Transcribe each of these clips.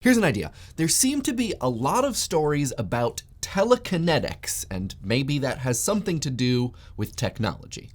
Here's an idea. There seem to be a lot of stories about telekinetics, and maybe that has something to do with technology.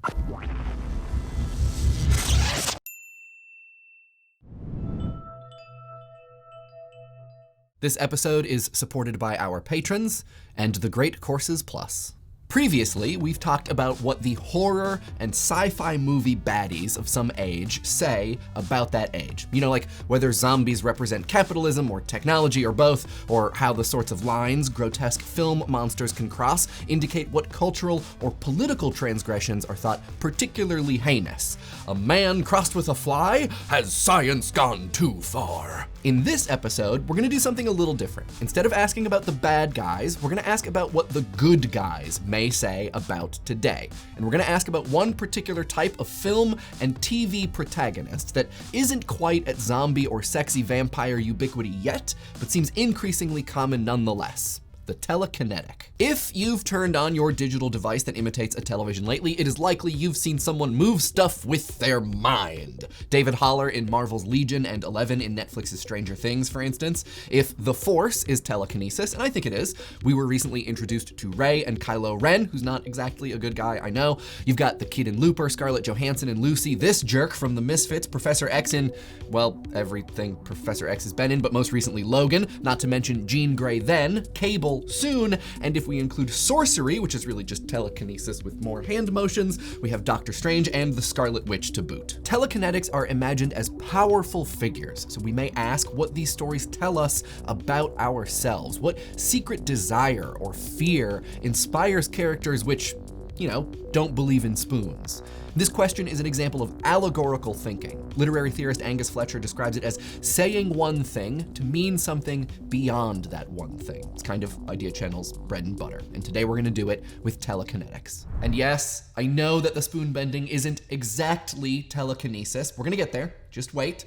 This episode is supported by our patrons and the Great Courses Plus. Previously, we've talked about what the horror and sci-fi movie baddies of some age say about that age. You know, like whether zombies represent capitalism or technology or both, or how the sorts of lines grotesque film monsters can cross indicate what cultural or political transgressions are thought particularly heinous. A man crossed with a fly? Has science gone too far? In this episode, we're gonna do something a little different. Instead of asking about the bad guys, we're gonna ask about what the good guys may say about today. And we're gonna ask about one particular type of film and TV protagonist that isn't quite at zombie or sexy vampire ubiquity yet, but seems increasingly common nonetheless. The telekinetic. If you've turned on your digital device that imitates a television lately, it is likely you've seen someone move stuff with their mind. David Haller in Marvel's Legion and Eleven in Netflix's Stranger Things, for instance. If the Force is telekinesis, and I think it is, we were recently introduced to Rey and Kylo Ren, who's not exactly a good guy, I know. You've got the kid in Looper, Scarlett Johansson in Lucy, this jerk from The Misfits, Professor X in, well, everything Professor X has been in, but most recently Logan, not to mention Jean Grey then, Cable soon, and if we include sorcery, which is really just telekinesis with more hand motions, we have Doctor Strange and the Scarlet Witch to boot. Telekinetics are imagined as powerful figures, so we may ask what these stories tell us about ourselves. What secret desire or fear inspires characters which, you know, don't believe in spoons? This question is an example of allegorical thinking. Literary theorist Angus Fletcher describes it as saying one thing to mean something beyond that one thing. It's kind of Idea Channel's bread and butter. And today we're gonna do it with telekinetics. And yes, I know that the spoon bending isn't exactly telekinesis. We're gonna get there, just wait.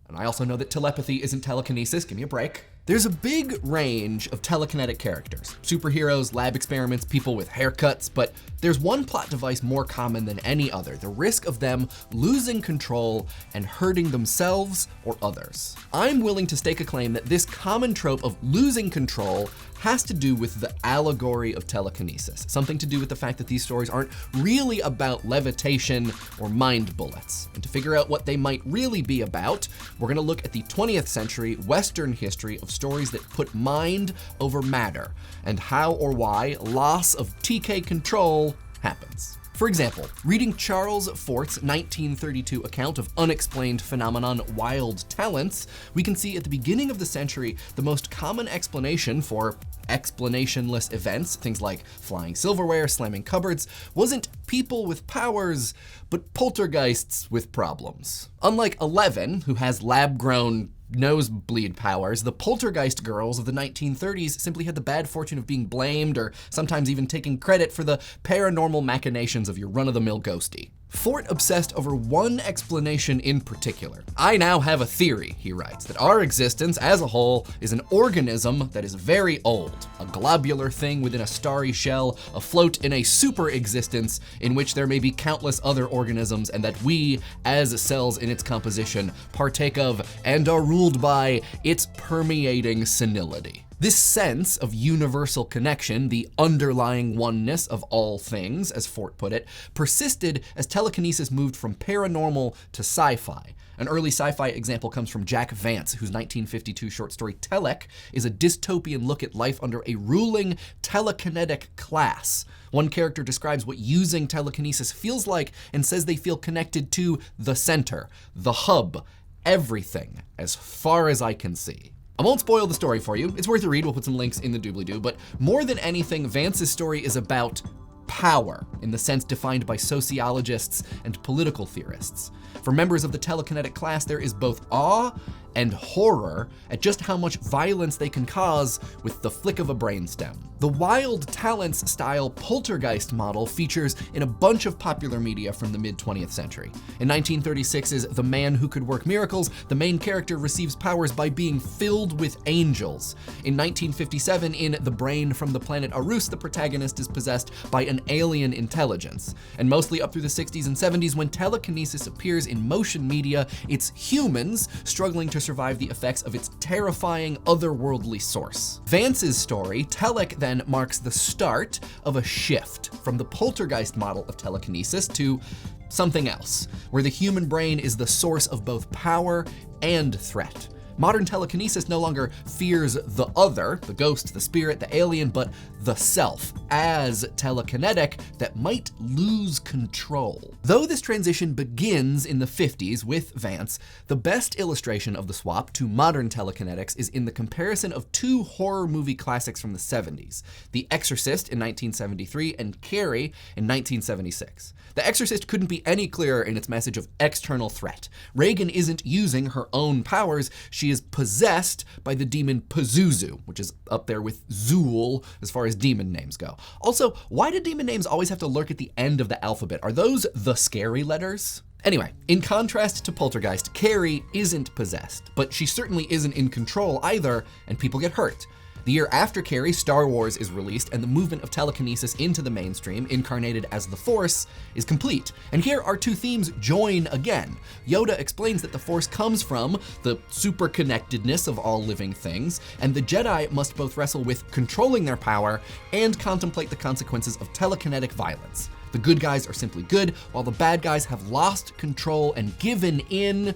And I also know that telepathy isn't telekinesis, give me a break. There's a big range of telekinetic characters. Superheroes, lab experiments, people with haircuts, but there's one plot device more common than any other, the risk of them losing control and hurting themselves or others. I'm willing to stake a claim that this common trope of losing control has to do with the allegory of telekinesis, something to do with the fact that these stories aren't really about levitation or mind bullets. And to figure out what they might really be about, we're gonna look at the 20th century Western history of stories that put mind over matter, and how or why loss of TK control happens. For example, reading Charles Fort's 1932 account of unexplained phenomenon wild talents, we can see at the beginning of the century, the most common explanation for explanationless events, things like flying silverware, slamming cupboards, wasn't people with powers, but poltergeists with problems. Unlike Eleven, who has lab-grown nosebleed powers, the poltergeist girls of the 1930s simply had the bad fortune of being blamed or sometimes even taking credit for the paranormal machinations of your run-of-the-mill ghostie. Fort obsessed over one explanation in particular. I now have a theory, he writes, that our existence as a whole is an organism that is very old, a globular thing within a starry shell, afloat in a super existence in which there may be countless other organisms, and that we, as cells in its composition, partake of and are ruled by its permeating senility. This sense of universal connection, the underlying oneness of all things, as Fort put it, persisted as telekinesis moved from paranormal to sci-fi. An early sci-fi example comes from Jack Vance, whose 1952 short story Telek is a dystopian look at life under a ruling telekinetic class. One character describes what using telekinesis feels like and says they feel connected to the center, the hub, everything, as far as I can see. I won't spoil the story for you. It's worth a read. We'll put some links in the doobly-doo. But more than anything, Vance's story is about power in the sense defined by sociologists and political theorists. For members of the telekinetic class, there is both awe and horror at just how much violence they can cause with the flick of a brainstem. The wild talents style poltergeist model features in a bunch of popular media from the mid-20th century. In 1936's The Man Who Could Work Miracles, the main character receives powers by being filled with angels. In 1957, in The Brain from the Planet Arus, the protagonist is possessed by an alien intelligence. And mostly up through the 60s and 70s, when telekinesis appears in motion media, it's humans struggling to survive the effects of its terrifying, otherworldly source. Vance's story, Telek, then marks the start of a shift from the poltergeist model of telekinesis to something else, where the human brain is the source of both power and threat. Modern telekinesis no longer fears the other, the ghost, the spirit, the alien, but the self, as telekinetic, that might lose control. Though this transition begins in the 50s with Vance, the best illustration of the swap to modern telekinetics is in the comparison of two horror movie classics from the 70s, The Exorcist in 1973 and Carrie in 1976. The Exorcist couldn't be any clearer in its message of external threat. Reagan isn't using her own powers, she is possessed by the demon Pazuzu, which is up there with Zool as far as demon names go. Also, why do demon names always have to lurk at the end of the alphabet? Are those the scary letters? Anyway, in contrast to Poltergeist, Carrie isn't possessed, but she certainly isn't in control either, and people get hurt. The year after Carrie, Star Wars is released, and the movement of telekinesis into the mainstream, incarnated as the Force, is complete. And here our two themes join again. Yoda explains that the Force comes from the superconnectedness of all living things, and the Jedi must both wrestle with controlling their power and contemplate the consequences of telekinetic violence. The good guys are simply good, while the bad guys have lost control and given in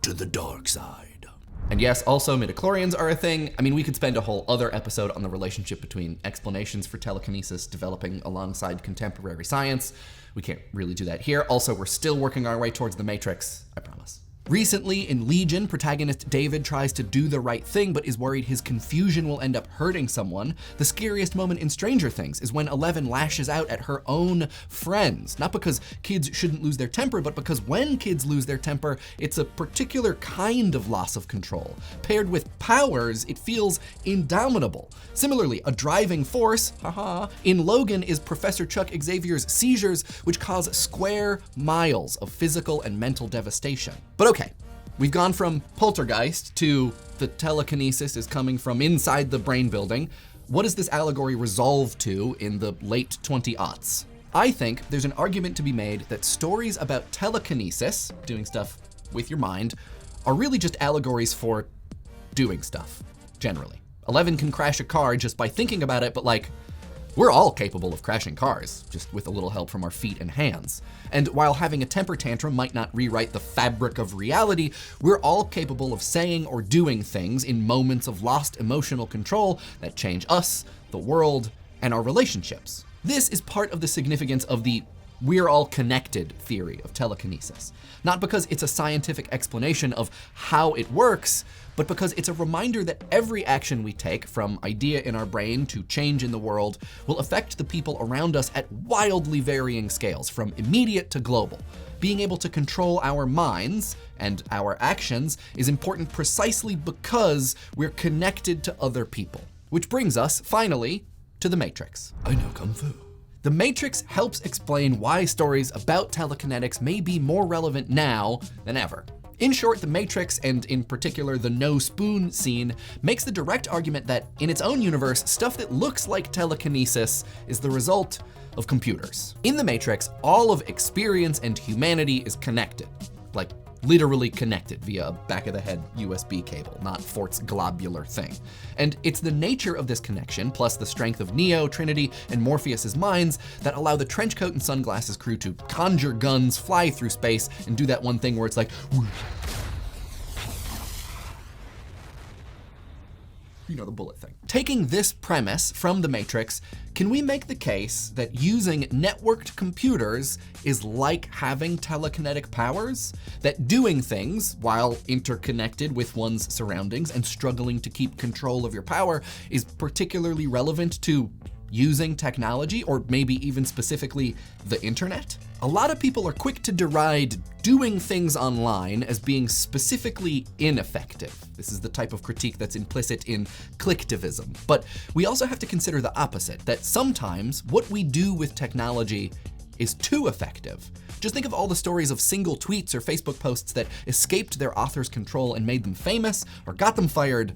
to the dark side. And yes, also midichlorians are a thing. I mean, we could spend a whole other episode on the relationship between explanations for telekinesis developing alongside contemporary science. We can't really do that here. Also, we're still working our way towards the Matrix, I promise. Recently, in Legion, protagonist David tries to do the right thing but is worried his confusion will end up hurting someone. The scariest moment in Stranger Things is when Eleven lashes out at her own friends. Not because kids shouldn't lose their temper, but because when kids lose their temper, it's a particular kind of loss of control. Paired with powers, it feels indomitable. Similarly, a driving force, in Logan is Professor Chuck Xavier's seizures, which cause square miles of physical and mental devastation. But okay, we've gone from poltergeist to the telekinesis is coming from inside the brain building. What does this allegory resolve to in the late 20aughts? I think there's an argument to be made that stories about telekinesis, doing stuff with your mind, are really just allegories for doing stuff, generally. Eleven can crash a car just by thinking about it, but like, we're all capable of crashing cars, just with a little help from our feet and hands. And while having a temper tantrum might not rewrite the fabric of reality, we're all capable of saying or doing things in moments of lost emotional control that change us, the world, and our relationships. This is part of the significance of the we're all connected theory of telekinesis. Not because it's a scientific explanation of how it works, but because it's a reminder that every action we take, from idea in our brain to change in the world, will affect the people around us at wildly varying scales, from immediate to global. Being able to control our minds and our actions is important precisely because we're connected to other people. Which brings us, finally, to the Matrix. I know Kung Fu. The Matrix helps explain why stories about telekinetics may be more relevant now than ever. In short, The Matrix, and in particular the no spoon scene, makes the direct argument that in its own universe, stuff that looks like telekinesis is the result of computers. In The Matrix, all of experience and humanity is connected, like literally connected via a back of the head USB cable, not Fort's globular thing. And it's the nature of this connection, plus the strength of Neo, Trinity, and Morpheus's minds that allow the trenchcoat and sunglasses crew to conjure guns, fly through space, and do that one thing where it's like, you know, the bullet thing. Taking this premise from The Matrix, can we make the case that using networked computers is like having telekinetic powers? That doing things while interconnected with one's surroundings and struggling to keep control of your power is particularly relevant to using technology, or maybe even specifically the internet? A lot of people are quick to deride doing things online as being specifically ineffective. This is the type of critique that's implicit in clicktivism. But we also have to consider the opposite, that sometimes what we do with technology is too effective. Just think of all the stories of single tweets or Facebook posts that escaped their author's control and made them famous, or got them fired,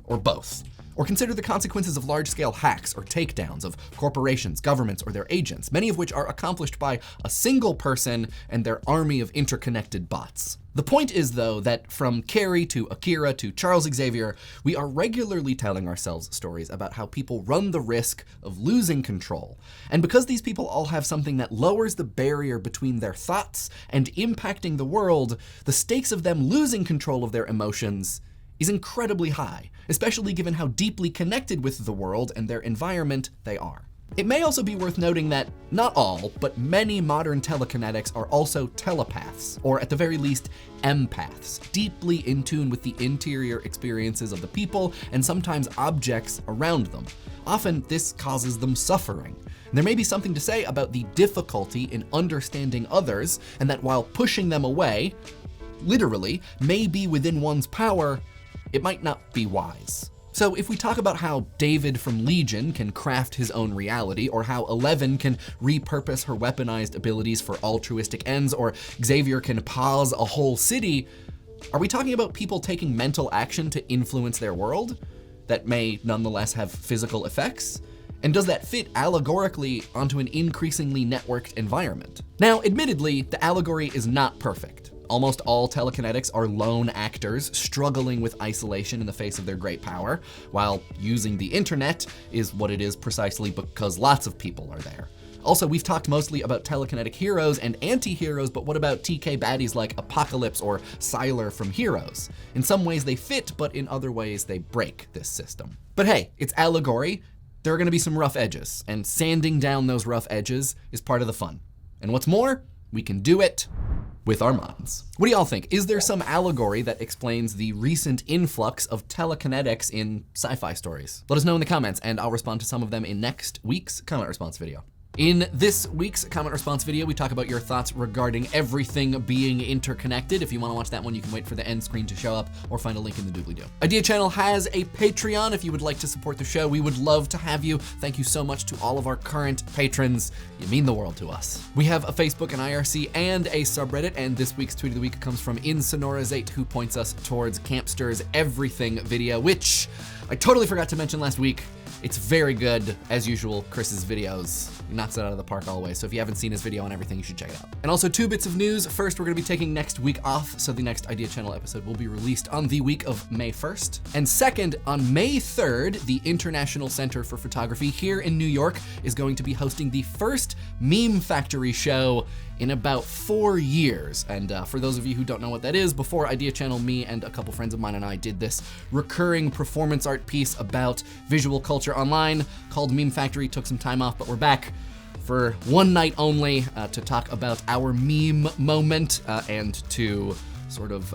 or both. Or consider the consequences of large-scale hacks or takedowns of corporations, governments, or their agents, many of which are accomplished by a single person and their army of interconnected bots. The point is, though, that from Carrie to Akira to Charles Xavier, we are regularly telling ourselves stories about how people run the risk of losing control. And because these people all have something that lowers the barrier between their thoughts and impacting the world, the stakes of them losing control of their emotions is incredibly high, especially given how deeply connected with the world and their environment they are. It may also be worth noting that not all, but many modern telekinetics are also telepaths, or at the very least, empaths, deeply in tune with the interior experiences of the people and sometimes objects around them. Often, this causes them suffering. And there may be something to say about the difficulty in understanding others, and that while pushing them away, literally, may be within one's power, it might not be wise. So if we talk about how David from Legion can craft his own reality, or how Eleven can repurpose her weaponized abilities for altruistic ends, or Xavier can pause a whole city, are we talking about people taking mental action to influence their world that may nonetheless have physical effects? And does that fit allegorically onto an increasingly networked environment? Now, admittedly, the allegory is not perfect. Almost all telekinetics are lone actors struggling with isolation in the face of their great power, while using the internet is what it is precisely because lots of people are there. Also, we've talked mostly about telekinetic heroes and anti-heroes, but what about TK baddies like Apocalypse or Sylar from Heroes? In some ways they fit, but in other ways they break this system. But hey, it's allegory. There are gonna be some rough edges, and sanding down those rough edges is part of the fun. And what's more, we can do it with our minds. What do y'all think? Is there some allegory that explains the recent influx of telekinetics in sci-fi stories? Let us know in the comments, and I'll respond to some of them in next week's comment response video. In this week's comment response video, we talk about your thoughts regarding everything being interconnected. If you want to watch that one, you can wait for the end screen to show up or find a link in the doobly-doo. Idea Channel has a Patreon if you would like to support the show. We would love to have you. Thank you so much to all of our current patrons. You mean the world to us. We have a Facebook, an IRC, and a subreddit, and this week's tweet of the week comes from InSonorazate, who points us towards Campster's Everything video, which I totally forgot to mention last week. It's very good, as usual. Chris's videos, he knocks it out of the park always. So if you haven't seen his video on everything, you should check it out. And also 2 bits of news. First, we're gonna be taking next week off, so the next Idea Channel episode will be released on the week of May 1st. And second, on May 3rd, the International Center for Photography here in New York is going to be hosting the first Meme Factory show in about 4 years. And for those of you who don't know what that is, before Idea Channel, me and a couple friends of mine and I did this recurring performance art piece about visual culture online called Meme Factory. Took some time off, but we're back for one night only to talk about our meme moment and to sort of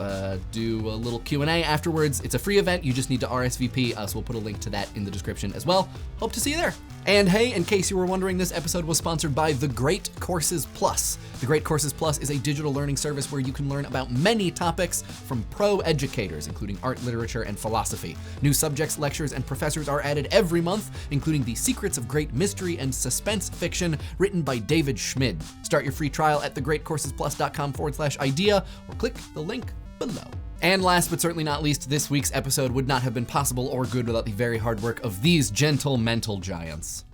do a little Q&A afterwards. It's a free event. You just need to RSVP, so we'll put a link to that in the description as well. Hope to see you there. And hey, in case you were wondering, this episode was sponsored by The Great Courses Plus. The Great Courses Plus is a digital learning service where you can learn about many topics from pro educators, including art, literature, and philosophy. New subjects, lectures, and professors are added every month, including The Secrets of Great Mystery and Suspense Fiction, written by David Schmid. Start your free trial at thegreatcoursesplus.com/idea or click the link below. And last but certainly not least, this week's episode would not have been possible or good without the very hard work of these gentle mental giants.